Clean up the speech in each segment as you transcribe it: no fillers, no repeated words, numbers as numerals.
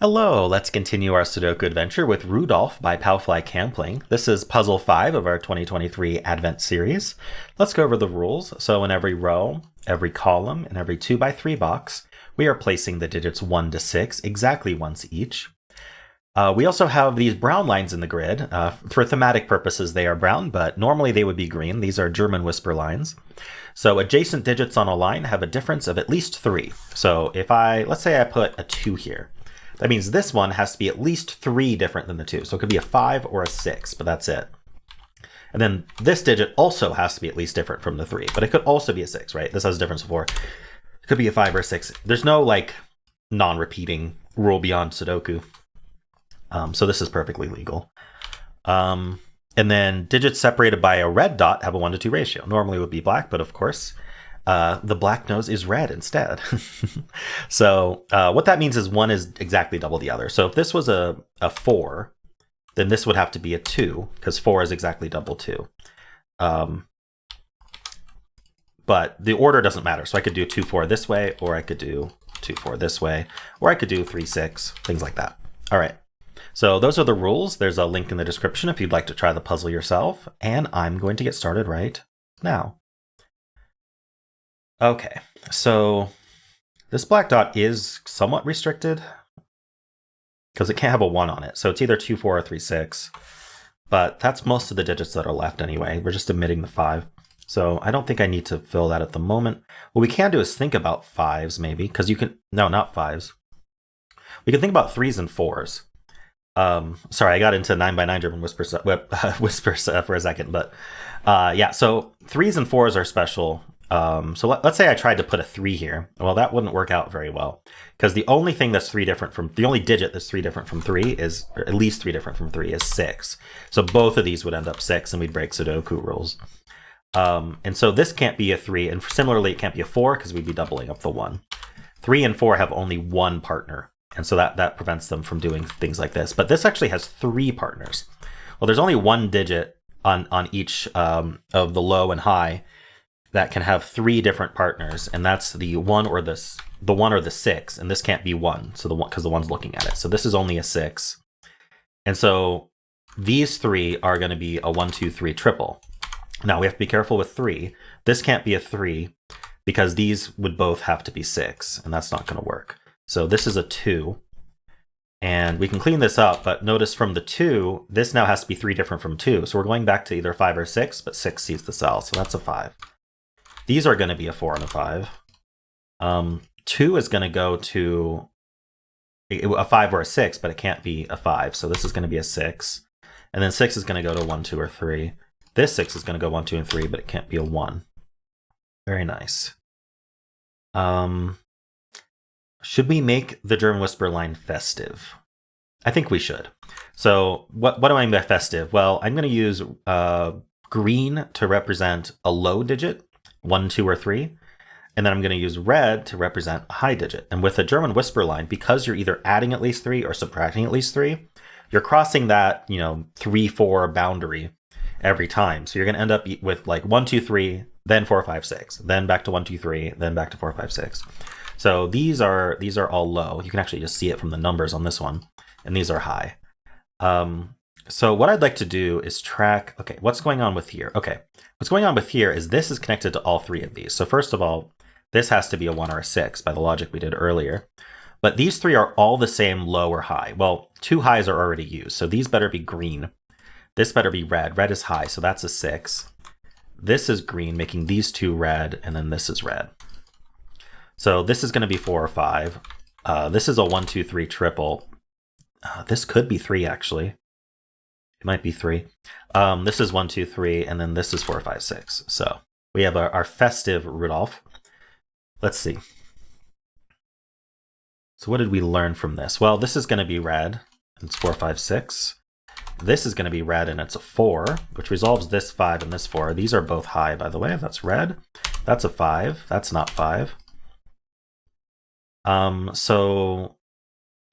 Hello, let's continue our Sudoku adventure with Rudolph by Palfly Kampling. This is puzzle 5 of our 2023 Advent series. Let's go over the rules. So in every row, every column, and every 2x3 box, we are placing the digits 1 to 6, exactly once each. We also have these brown lines in the grid. For thematic purposes, they are brown, but normally they would be green. These are German whisper lines. So adjacent digits on a line have a difference of at least 3. So let's say I put a 2 here. That means this one has to be at least 3 different than the 2. So it could be a 5 or a 6, but that's it. And then this digit also has to be at least different from the 3, but it could also be a 6, right? This has a difference of 4. It could be a 5 or a 6. There's no like non-repeating rule beyond Sudoku. So this is perfectly legal. And then digits separated by a red dot have a 1 to 2 ratio. Normally it would be black, but of course, the black nose is red instead. So what that means is one is exactly double the other. So if this was a 4, then this would have to be a 2, because 4 is exactly double 2. But the order doesn't matter. So I could do 2, 4 this way, or I could do 2, 4 this way, or I could do 3, 6, things like that. All right. So those are the rules. There's a link in the description if you'd like to try the puzzle yourself. And I'm going to get started right now. Okay, so this black dot is somewhat restricted because it can't have a 1 on it. So it's either 2, 4, or 3, 6. But that's most of the digits that are left anyway. We're just omitting the 5. So I don't think I need to fill that at the moment. What we can do is think about 5s maybe, because you can, no, not 5s. We can think about 3s and 4s. Sorry, I got into 9x9 German whispers for a second, but yeah, so 3s and 4s are special. So let's say I tried to put a 3 here. Well, that wouldn't work out very well, because the only thing that's the only digit that's 3 different from 3 is, or at least 3 different from 3 is 6. So both of these would end up 6, and we'd break Sudoku rules. And so this can't be a 3, and similarly, it can't be a 4 because we'd be doubling up the 1. 3 and 4 have only one partner, and so that prevents them from doing things like this. But this actually has 3 partners. Well, there's only one digit on each of the low and high that can have 3 different partners, and that's the 1 or the 6, and this can't be 1, so because the 1's looking at it. So this is only a 6, and so these 3 are going to be a 1, 2, 3 triple. Now we have to be careful with 3. This can't be a 3 because these would both have to be 6, and that's not going to work. So this is a 2, and we can clean this up, but notice from the 2, this now has to be 3 different from 2. So we're going back to either 5 or 6, but 6 sees the cell, so that's a 5. These are going to be a 4 and a 5. 2 is going to go to a 5 or a 6, but it can't be a 5. So this is going to be a 6. And then 6 is going to go to 1, 2, or 3. This 6 is going to go 1, 2, and 3, but it can't be a 1. Very nice. Should we make the German whisper line festive? I think we should. So what do I mean by festive? Well, I'm going to use green to represent a low digit, 1, 2, or 3. And then I'm going to use red to represent a high digit. And with a German whisper line, because you're either adding at least 3 or subtracting at least 3, you're crossing that, 3, 4 boundary every time. So you're going to end up with like 1, 2, 3, then 4, 5, 6, then back to 1, 2, 3, then back to 4, 5, 6. So these are all low. You can actually just see it from the numbers on this one. And these are high. So what I'd like to do is track, okay, what's going on with here? Okay, what's going on with here is this is connected to all 3 of these. So first of all, this has to be a 1 or a 6 by the logic we did earlier. But these 3 are all the same low or high. Well, 2 highs are already used, so these better be green. This better be red. Red is high, so that's a 6. This is green, making these 2 red, and then this is red. So this is going to be 4 or 5. This is a 1, 2, 3 triple. This could be 3, actually. It might be 3. This is 1, 2, 3, and then this is 4, 5, 6. So we have our festive Rudolph. Let's see. So what did we learn from this? Well, this is going to be red, and it's 4, 5, 6. This is going to be red, and it's a 4, which resolves this 5 and this 4. These are both high, by the way. That's red. That's a 5. That's not 5. So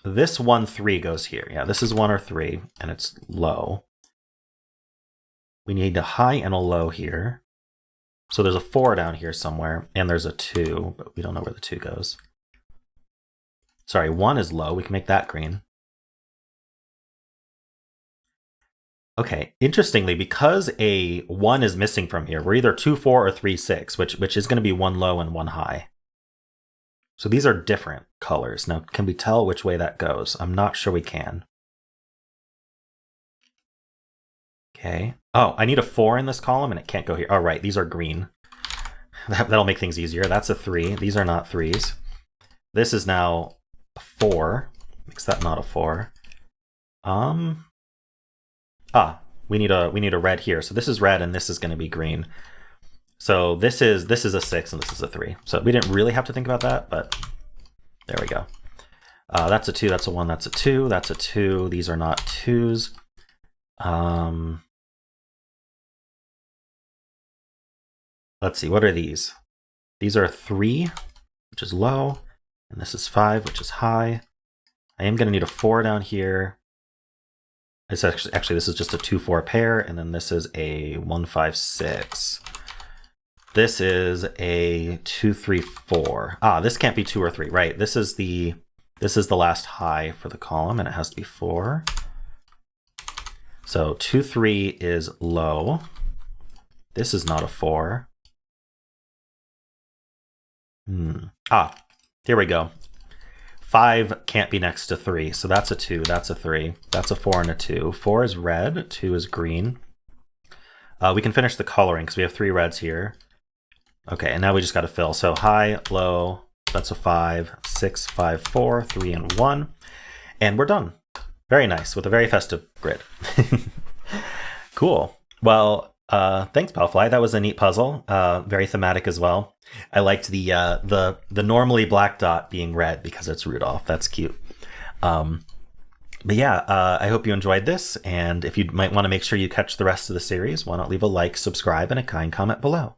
this 1, 3 goes here. Yeah, this is 1 or 3, and it's low. We need a high and a low here. So there's a 4 down here somewhere, and there's a 2, but we don't know where the 2 goes. Sorry, 1 is low. We can make that green. Okay, interestingly, because a 1 is missing from here, we're either 2, 4, or 3, 6, which is going to be 1 low and 1 high. So these are different colors. Now, can we tell which way that goes? I'm not sure we can. Okay. Oh, I need a 4 in this column, and it can't go here. Oh, right, these are green. That'll make things easier. That's a 3. These are not 3s. This is now a 4. Makes that not a 4. We need a red here. So this is red, and this is going to be green. So this is a 6, and this is a 3. So we didn't really have to think about that, but there we go. That's a 2, that's a 1, that's a 2, that's a 2. These are not 2s. Let's see, what are these? These are 3, which is low, and this is 5, which is high. I am going to need a 4 down here. It's actually this is just a 2-4 pair, and then this is a 1-5-6. This is a 2-3-4. This can't be 2 or 3, right? This is the last high for the column, and it has to be 4. So 2-3 is low. This is not a 4. Here we go. 5 can't be next to 3, so that's a 2, that's a 3, that's a 4 and a 2. 4 is red, 2 is green. We can finish the coloring because we have 3 reds here. Okay, and now we just got to fill. So high, low, that's a 5, 6, 5, 4, 3, and 1. And we're done. Very nice, with a very festive grid. Cool. Well, thanks, Palfly. That was a neat puzzle. Very thematic as well. I liked the normally black dot being red because it's Rudolph. That's cute. But yeah, I hope you enjoyed this. And if you might want to make sure you catch the rest of the series, why not leave a like, subscribe, and a kind comment below.